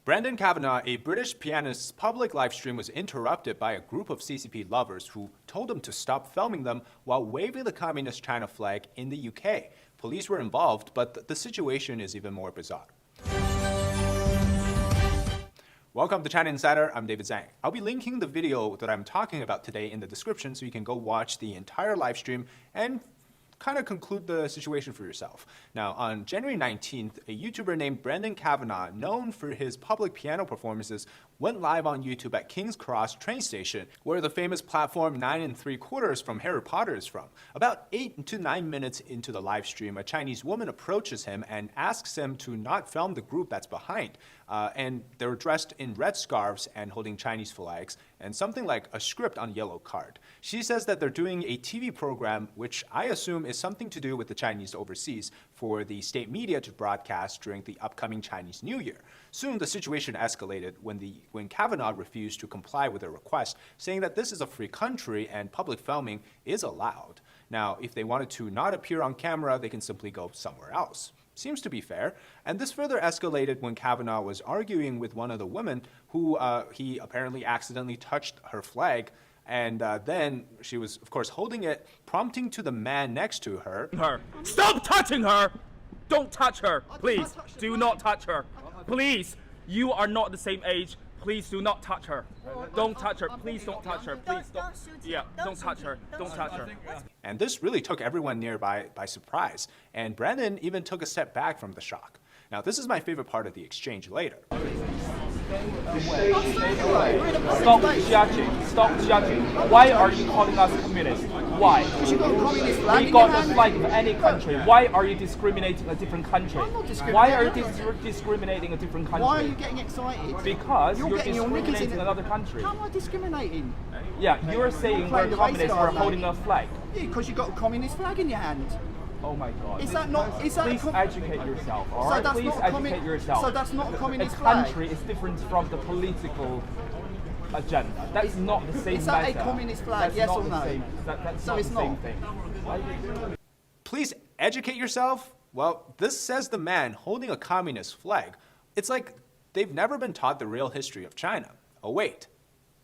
Brendan Kavanagh, a British pianist's public live stream was interrupted by a group of CCP lovers who told him to stop filming them while waving the Communist China flag in the UK. Police were involved, but the situation is even more bizarre. Welcome to China Insider, I'm David Zhang. I'll be linking the video that I'm talking about today in the description so you can go watch the entire live stream and kind of conclude the situation for yourself. Now, on January 19th, a YouTuber named Brendan Kavanagh, known for his public piano performances, went live on YouTube at King's Cross train station, where the famous platform 9 3/4 from Harry Potter is from. About 8 to 9 minutes into the live stream, a Chinese woman approaches him and asks him to not film the group that's behind. And they're dressed in red scarves and holding Chinese flags and something like a script on a yellow card. She says that they're doing a TV program, which I assume is something to do with the Chinese overseas, for the state media to broadcast during the upcoming Chinese New Year. Soon, the situation escalated when Kavanagh refused to comply with their request, saying that this is a free country and public filming is allowed. Now, if they wanted to not appear on camera, they can simply go somewhere else. Seems to be fair. And this further escalated when Kavanagh was arguing with one of the women who he apparently accidentally touched her flag. And then she was, of course, holding it, prompting to the man next to her. Stop touching her! Don't touch her! Please, do not touch her. Please, you are not the same age. Please do not touch her. Don't touch her. Please don't touch her. Please don't. Yeah, don't touch her. Don't touch her. And this really took everyone nearby by surprise. And Brendan even took a step back from the shock. Now, this is my favorite part of the exchange later. Stop judging. Stop judging. Why are you calling us communists? Why? Because you've got a communist flag. We got the flag of any country. Why are you discriminating a different country? I'm not discriminating. Why are you discriminating a different country? Why are you getting excited? Because you're getting your knickers discriminating another country. How am I discriminating? Yeah, you're saying we're communists for holding a flag. Yeah, because you've got a communist flag in your hand. Oh my God. Is that not? Is that? Please educate yourself, all right? that's Please not a educate yourself. So that's not a communist a flag. country is different from the political agenda. That's not the same Is that matter. a communist flag? That's yes not or the no? same. That's So not it's the same not. thing. Please educate yourself? Well, this says the man holding a communist flag. It's like they've never been taught the real history of China. Oh wait,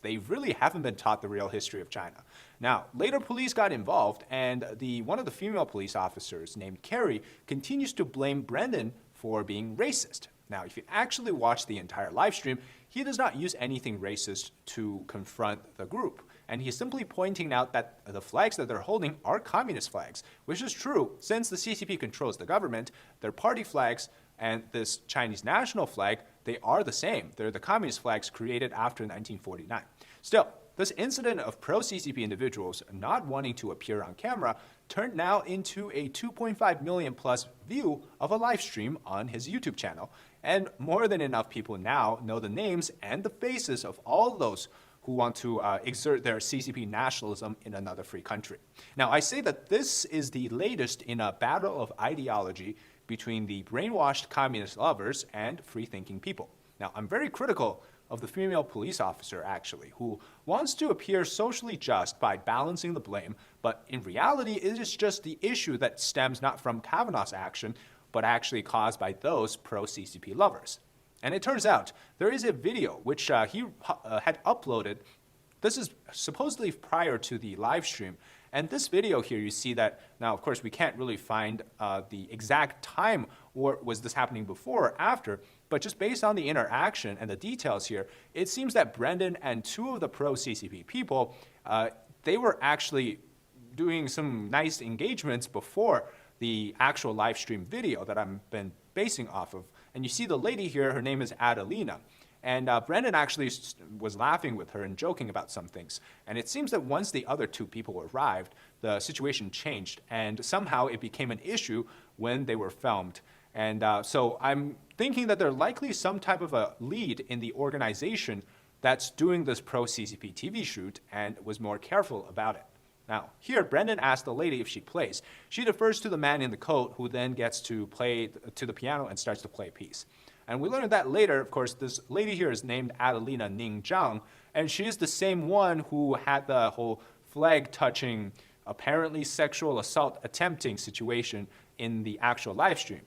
they really haven't been taught the real history of China. Now, later police got involved, and one of the female police officers named Carrie continues to blame Brendan for being racist. Now, if you actually watch the entire live stream, he does not use anything racist to confront the group. And he's simply pointing out that the flags that they're holding are communist flags, which is true. Since the CCP controls the government, their party flags and this Chinese national flag, they are the same. They're the communist flags created after 1949. Still, this incident of pro-CCP individuals not wanting to appear on camera turned now into a 2.5 million plus view of a live stream on his YouTube channel. And more than enough people now know the names and the faces of all those who want to exert their CCP nationalism in another free country. Now, I say that this is the latest in a battle of ideology between the brainwashed communist lovers and free-thinking people. Now, I'm very critical of the female police officer, actually, who wants to appear socially just by balancing the blame, but in reality, it is just the issue that stems not from Kavanagh's action, but actually caused by those pro-CCP lovers. And it turns out there is a video which he had uploaded. This is supposedly prior to the live stream. And this video here, you see that, now of course we can't really find the exact time, or was this happening before or after, but just based on the interaction and the details here, it seems that Brendan and two of the pro-CCP people, they were actually doing some nice engagements before the actual live stream video that I've been basing off of. And you see the lady here, her name is Adelina. And Brendan actually was laughing with her and joking about some things. And it seems that once the other two people arrived, the situation changed. And somehow it became an issue when they were filmed. And so I'm thinking that there's likely some type of a lead in the organization that's doing this pro-CCP TV shoot and was more careful about it. Now, here, Brendan asked the lady if she plays. She defers to the man in the coat, who then gets to play to the piano and starts to play a piece. And we learned that later, of course, this lady here is named Adelina Ning Zhang, and she is the same one who had the whole flag-touching, apparently sexual assault attempting situation in the actual live stream.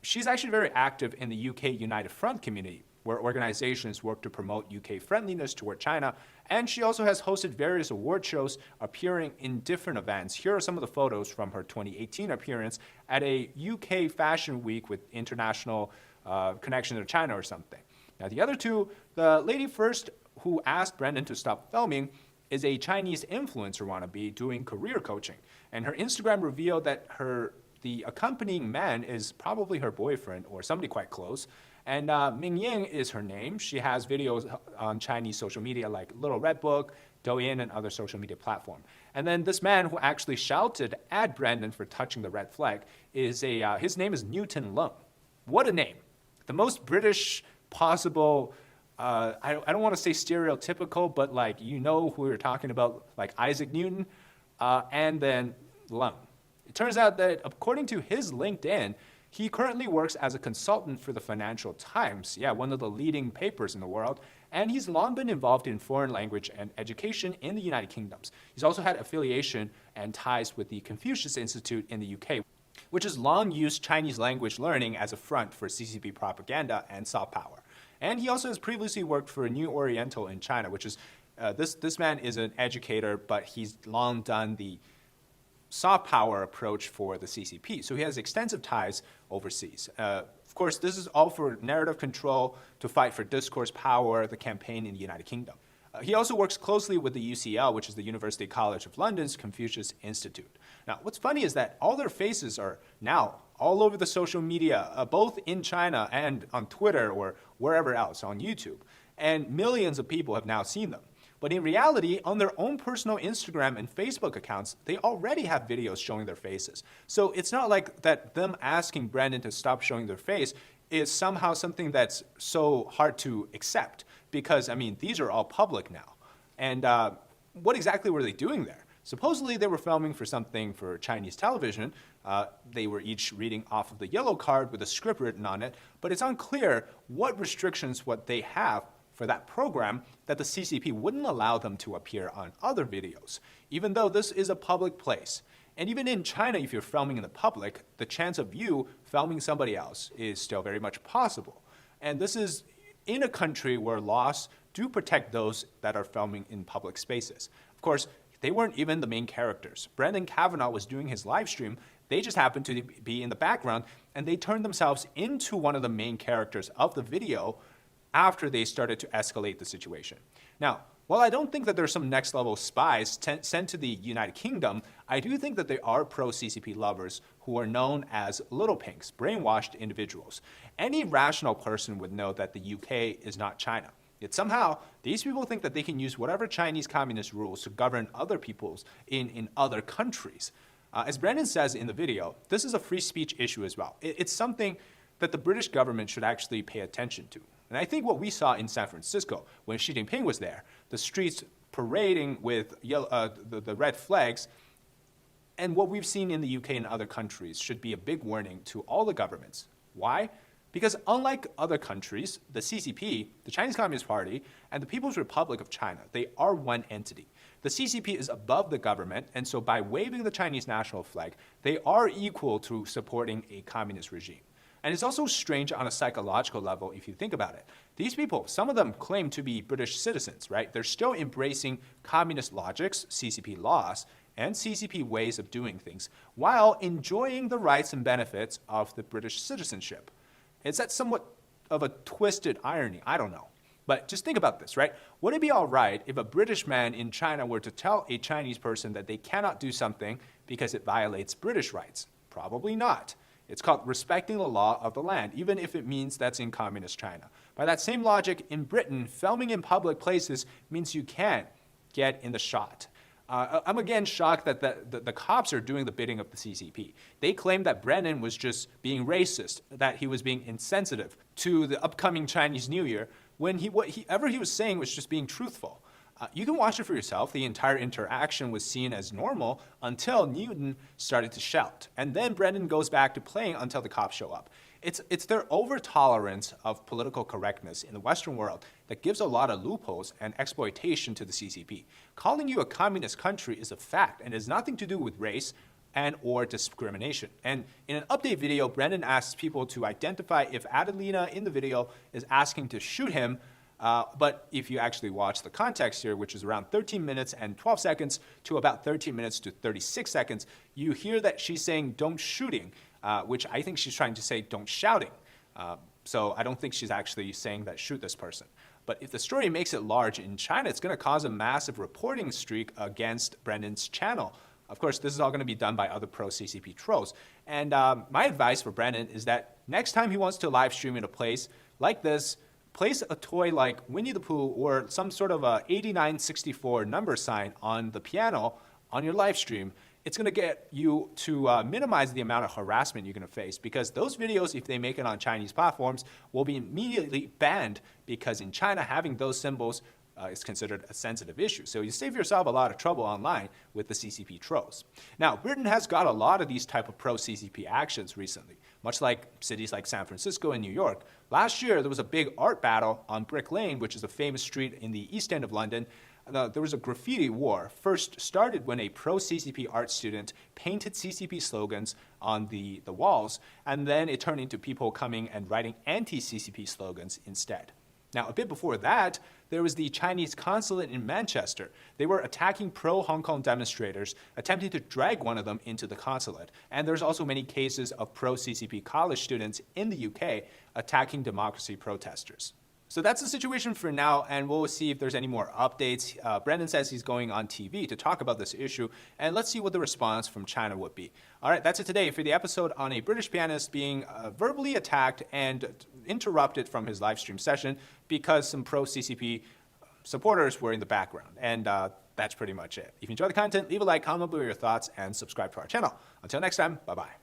She's actually very active in the UK United Front community. where organizations work to promote UK friendliness toward China. And she also has hosted various award shows, appearing in different events. Here are some of the photos from her 2018 appearance at a UK fashion week with international connection to China or something. Now, the other two, the lady first who asked Brendan to stop filming is a Chinese influencer wannabe doing career coaching. And her Instagram revealed that the accompanying man is probably her boyfriend or somebody quite close. And Ming Ying is her name. She has videos on Chinese social media like Little Red Book, Douyin, and other social media platforms. And then this man who actually shouted at Brandon for touching the red flag is his name is Newton Lung. What a name. The most British possible, I don't want to say stereotypical, but like, you know who we're talking about, like Isaac Newton, and then Lung. It turns out that according to his LinkedIn, he currently works as a consultant for the Financial Times, one of the leading papers in the world, and he's long been involved in foreign language and education in the United Kingdom. He's also had affiliation and ties with the Confucius Institute in the UK, which has long used Chinese language learning as a front for CCP propaganda and soft power. And he also has previously worked for New Oriental in China, which is, this man is an educator, but he's long done the soft power approach for the CCP. So he has extensive ties overseas. Of course, this is all for narrative control, to fight for discourse power, the campaign in the United Kingdom. He also works closely with the UCL, which is the University College of London's Confucius Institute. Now, what's funny is that all their faces are now all over the social media, both in China and on Twitter or wherever else, on YouTube. And millions of people have now seen them. But in reality, on their own personal Instagram and Facebook accounts, they already have videos showing their faces. So it's not like that them asking Brandon to stop showing their face is somehow something that's so hard to accept, because, I mean, these are all public now. And what exactly were they doing there? Supposedly they were filming for something for Chinese television. They were each reading off of the yellow card with a script written on it, but it's unclear what restrictions what they have for that program that the CCP wouldn't allow them to appear on other videos, even though this is a public place. And even in China, if you're filming in the public, the chance of you filming somebody else is still very much possible. And this is in a country where laws do protect those that are filming in public spaces. Of course, they weren't even the main characters. Brendan Kavanaugh was doing his live stream. They just happened to be in the background, and they turned themselves into one of the main characters of the video after they started to escalate the situation. Now, while I don't think that there's some next level spies sent to the United Kingdom, I do think that there are pro-CCP lovers who are known as little pinks, brainwashed individuals. Any rational person would know that the UK is not China. Yet somehow, these people think that they can use whatever Chinese communist rules to govern other peoples in other countries. As Brandon says in the video, this is a free speech issue as well. It's something that the British government should actually pay attention to. And I think what we saw in San Francisco when Xi Jinping was there, the streets parading with the red flags, and what we've seen in the UK and other countries should be a big warning to all the governments. Why? Because unlike other countries, the CCP, the Chinese Communist Party, and the People's Republic of China, they are one entity. The CCP is above the government, and so by waving the Chinese national flag, they are equal to supporting a communist regime. And it's also strange on a psychological level if you think about it. These people, some of them claim to be British citizens, right? They're still embracing communist logics, CCP laws, and CCP ways of doing things, while enjoying the rights and benefits of the British citizenship. Is that somewhat of a twisted irony? I don't know. But just think about this, right? Would it be all right if a British man in China were to tell a Chinese person that they cannot do something because it violates British rights? Probably not. It's called respecting the law of the land, even if it means that's in communist China. By that same logic, in Britain, filming in public places means you can't get in the shot. I'm again shocked that the cops are doing the bidding of the CCP. They claim that Brennan was just being racist, that he was being insensitive to the upcoming Chinese New Year, when whatever he was saying was just being truthful. You can watch it for yourself. The entire interaction was seen as normal until Newton started to shout. And then Brendan goes back to playing until the cops show up. It's their over-tolerance of political correctness in the Western world that gives a lot of loopholes and exploitation to the CCP. Calling you a communist country is a fact and has nothing to do with race and or discrimination. And in an update video, Brendan asks people to identify if Adelina in the video is asking to shoot him. But if you actually watch the context here, which is around 13 minutes and 12 seconds to about 13 minutes to 36 seconds, you hear that she's saying don't shooting, which I think she's trying to say don't shouting. So I don't think she's actually saying that shoot this person. But if the story makes it large in China, it's going to cause a massive reporting streak against Brendan's channel. Of course, this is all going to be done by other pro-CCP trolls. And my advice for Brendan is that next time he wants to live stream in a place like this, place a toy like Winnie the Pooh or some sort of a 8964 number sign on the piano on your live stream. It's going to get you to minimize the amount of harassment you're going to face, because those videos, if they make it on Chinese platforms, will be immediately banned, because in China, having those symbols is considered a sensitive issue. So you save yourself a lot of trouble online with the CCP trolls. Now, Britain has got a lot of these type of pro-CCP actions recently, much like cities like San Francisco and New York. Last year, there was a big art battle on Brick Lane, which is a famous street in the East End of London. There was a graffiti war, first started when a pro-CCP art student painted CCP slogans on the walls, and then it turned into people coming and writing anti-CCP slogans instead. Now, a bit before that, there was the Chinese consulate in Manchester. They were attacking pro-Hong Kong demonstrators, attempting to drag one of them into the consulate. And there's also many cases of pro-CCP college students in the UK attacking democracy protesters. So that's the situation for now, and we'll see if there's any more updates. Brendan says he's going on TV to talk about this issue, and let's see what the response from China would be. All right, that's it today for the episode on a British pianist being verbally attacked and interrupted from his live stream session because some pro-CCP supporters were in the background. And that's pretty much it. If you enjoy the content, leave a like, comment below your thoughts, and subscribe to our channel. Until next time, bye-bye.